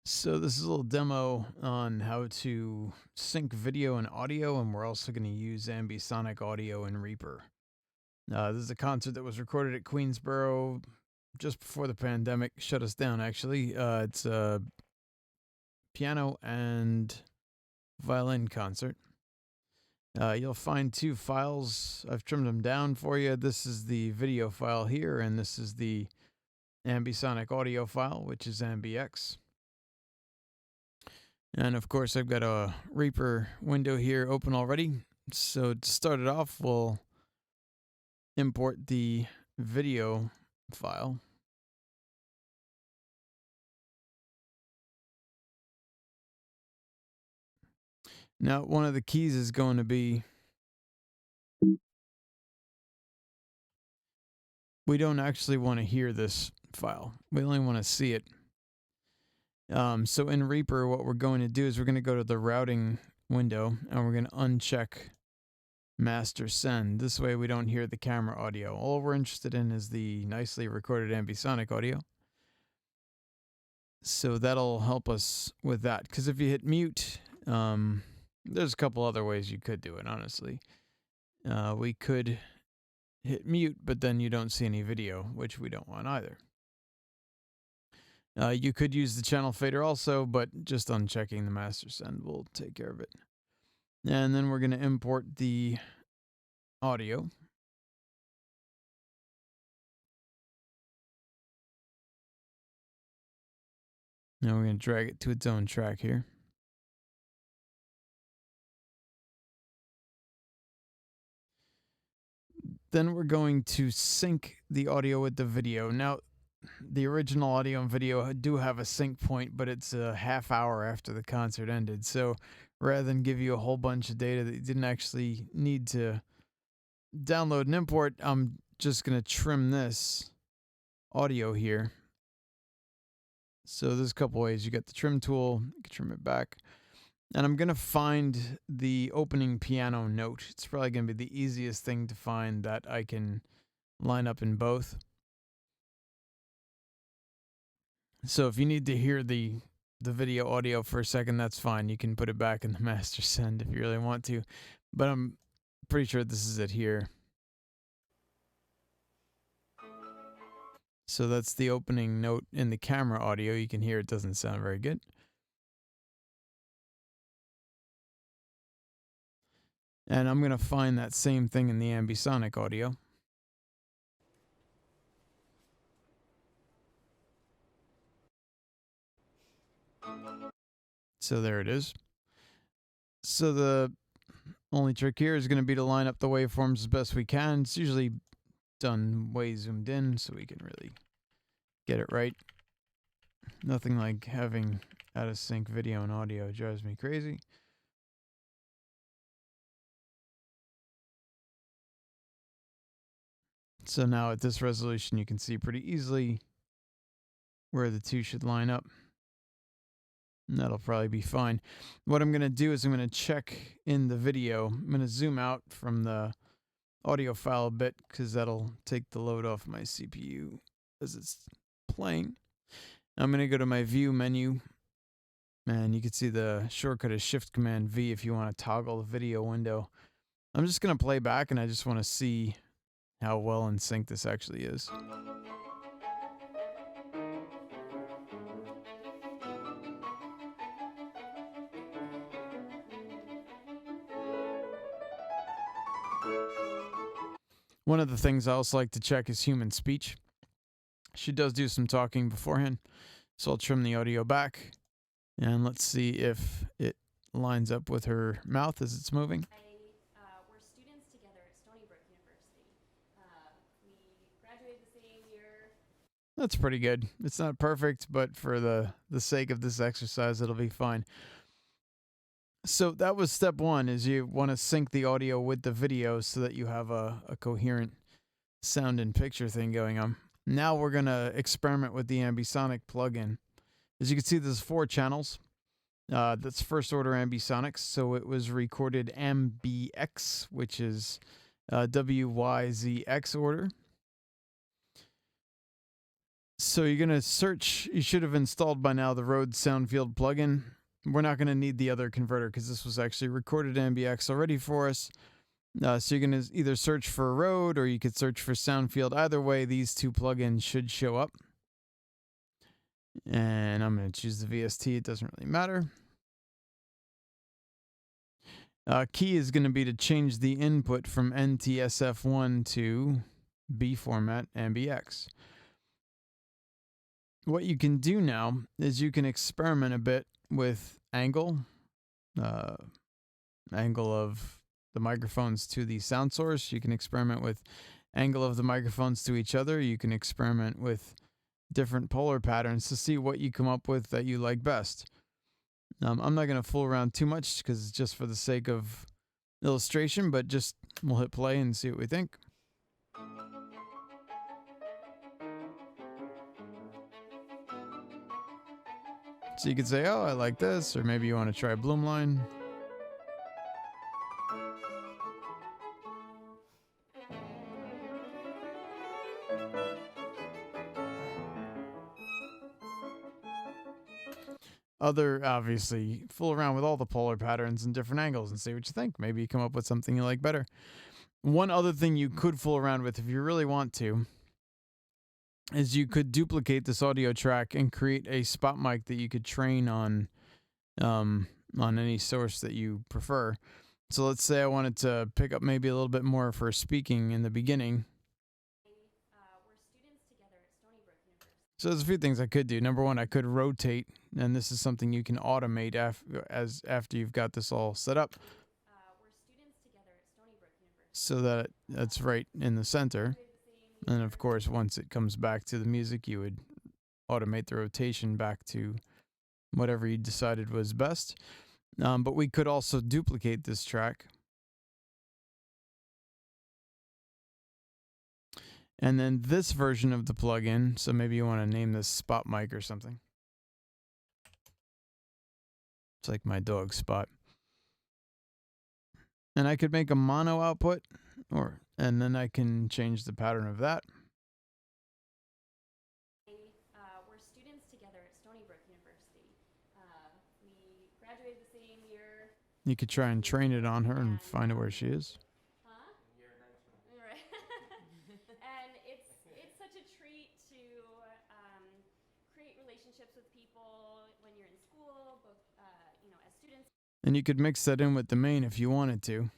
So this is a little demo on how to sync video and audio, and we're also going to use Ambisonic audio in Reaper. This is a concert that was recorded at Queensboro just before the pandemic shut us down, actually. It's a piano and violin concert. You'll find two files. I've trimmed them down for you. This is the video file here, and this is the Ambisonic audio file, which is AmbiX. And of course, I've got a Reaper window here open already. So to start it off, we'll import the video file. Now, one of the keys is going to be we don't actually want to hear this file. We only want to see it. So in Reaper, what we're going to do is we're going to go to the routing window and we're going to uncheck master send. This way we don't hear the camera audio. All we're interested in is the nicely recorded Ambisonic audio. So that'll help us with that. Because if you hit mute, there's a couple other ways you could do it, honestly. We could hit mute, but then you don't see any video, which we don't want either. You could use the channel fader also, but just unchecking the master send will take care of it. And then we're going to import the audio. Now we're going to drag it to its own track here. Then we're going to sync the audio with the video. Now, the original audio and video do have a sync point, but it's a half hour after the concert ended. So rather than give you a whole bunch of data that you didn't actually need to download and import, I'm just going to trim this audio here. So there's a couple ways. You got the trim tool, you can trim it back. And I'm going to find the opening piano note. It's probably going to be the easiest thing to find that I can line up in both. So if you need to hear the video audio for a second, that's fine. You can put it back in the master send if you really want to. But I'm pretty sure this is it here. So that's the opening note in the camera audio. You can hear it doesn't sound very good. And I'm going to find that same thing in the Ambisonic audio. So there it is. So the only trick here is going to be to line up the waveforms as best we can. It's usually done way zoomed in so we can really get it right. Nothing like having out of sync video and audio drives me crazy. So now at this resolution, you can see pretty easily where the two should line up. And that'll probably be fine. What I'm going to do is I'm going to check in the video. I'm going to zoom out from the audio file a bit because that'll take the load off my CPU as it's playing. I'm going to go to my view menu. And you can see the shortcut is Shift Command V if you want to toggle the video window. I'm just going to play back and I just want to see how well in sync this actually is. One of the things I also like to check is human speech. She does do some talking beforehand, so I'll trim the audio back. And let's see if it lines up with her mouth as it's moving. We're students together at Stony Brook University. We graduated the same year. That's pretty good. It's not perfect, but for the sake of this exercise, it'll be fine. So that was step one, is you want to sync the audio with the video so that you have a coherent sound and picture thing going on. Now we're going to experiment with the Ambisonic plugin. As you can see, there's 4 channels. That's first order Ambisonics. So it was recorded AmbiX, which is WYZX order. So you're going to search. You should have installed by now the Rode Soundfield plugin. We're not going to need the other converter because this was actually recorded in MBX already for us. So you're going to either search for Rode or you could search for Soundfield. Either way, these two plugins should show up. And I'm going to choose the VST. It doesn't really matter. Key is going to be to change the input from NTSF1 to B format MBX. What you can do now is you can experiment a bit with angle of the microphones to the sound source. You can experiment with angle of the microphones to each other. You can experiment with different polar patterns to see what you come up with that you like best. I'm not going to fool around too much because it's just for the sake of illustration, but just we'll hit play and see what we think. So you could say, oh, I like this, or maybe you want to try Bloomline. Obviously, fool around with all the polar patterns and different angles and see what you think. Maybe you come up with something you like better. One other thing you could fool around with if you really want to is you could duplicate this audio track and create a spot mic that you could train on any source that you prefer. So let's say I wanted to pick up maybe a little bit more for speaking in the beginning. So there's a few things I could do. Number one, I could rotate, and this is something you can automate after you've got this all set up. So that that's right in the center. And of course, once it comes back to the music, you would automate the rotation back to whatever you decided was best. But we could also duplicate this track. And then this version of the plugin, so maybe you want to name this Spot Mic or something. It's like my dog Spot. And I could make a mono output, and then I can change the pattern of that. We're students together at Stony Brook University. We graduated the same year. You could try and train it on her and find out where she is. Right. And it's such a treat to create relationships with people when you're in school, both as students. And you could mix that in with the main if you wanted to.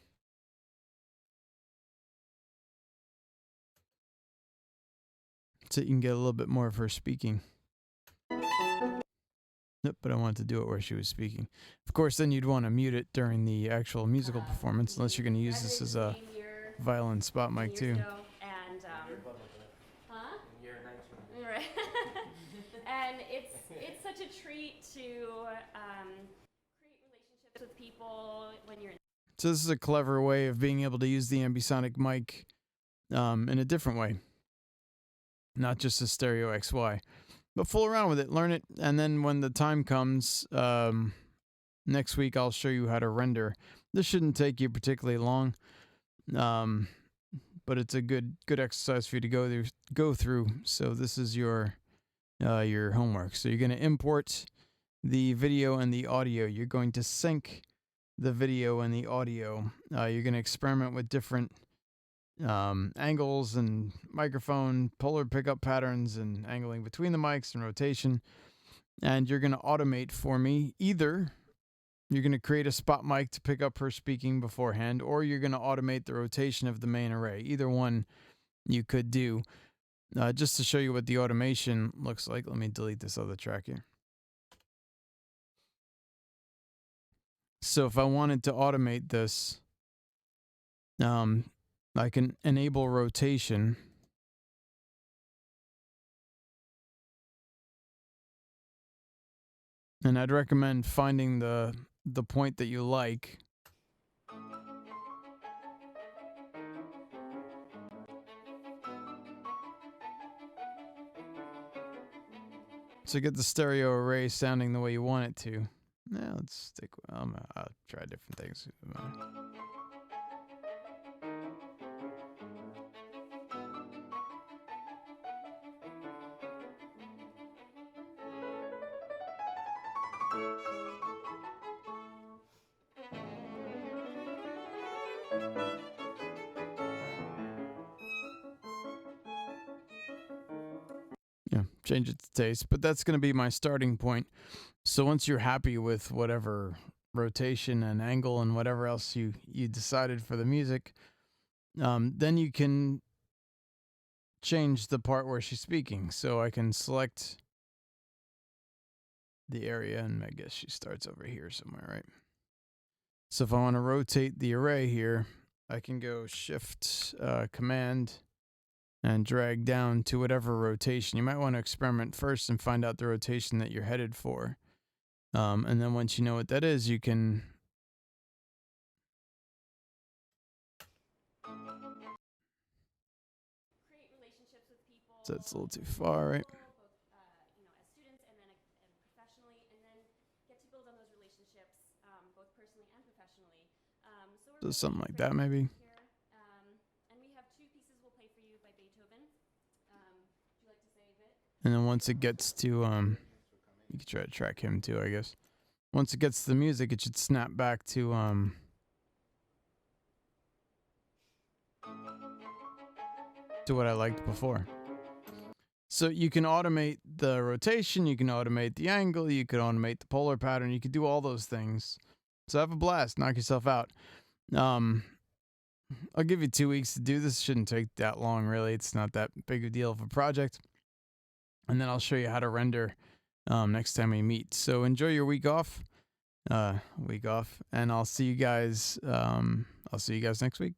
So you can get a little bit more of her speaking. Nope, but I wanted to do it where she was speaking. Of course, then you'd want to mute it during the actual musical performance, unless you're going to use this as a violin spot mic too. And right. And it's such a treat to create relationships with people when you're in. So this is a clever way of being able to use the Ambisonic mic in a different way. Not just a stereo XY. But fool around with it, learn it, and then when the time comes, next week I'll show you how to render. This shouldn't take you particularly long, but it's a good exercise for you to go through. So this is your homework. So you're going to import the video and the audio. You're going to sync the video and the audio. You're going to experiment with different angles and microphone polar pickup patterns and angling between the mics and rotation, and you're going to automate for me. Either you're going to create a spot mic to pick up her speaking beforehand, or you're going to automate the rotation of the main array. Either one you could do. Just to show you what the automation looks like, let me delete this other track here. So if I wanted to automate this, I can enable rotation. And I'd recommend finding the point that you like. So get the stereo array sounding the way you want it to. Now let's stick with, I'll try different things. Yeah, change it to taste. But that's going to be my starting point. So once you're happy with whatever rotation and angle and whatever else you decided for the music, then you can change the part where she's speaking. So I can select the area, and I guess she starts over here somewhere, right? So if I want to rotate the array here, I can go Shift Command and drag down to whatever rotation. You might want to experiment first and find out the rotation that you're headed for. And then once you know what that is, you can create relationships with people. so it's a little too far, right? Both, as students and then and professionally, and then get to build on those relationships, both personally and professionally. So we're So really something like great that, maybe. here. And we have two pieces we'll play for you by Beethoven. Would you like to say a bit? And then once it gets to you can try to track him too, I guess. Once it gets to the music, it should snap back to what I liked before. So you can automate the rotation, you can automate the angle, you can automate the polar pattern, you can do all those things. So have a blast, knock yourself out. I'll give you 2 weeks to do this. Shouldn't take that long, really. It's not that big a deal of a project. And then I'll show you how to render next time we meet. So enjoy your week off, and I'll see you guys. I'll see you guys next week.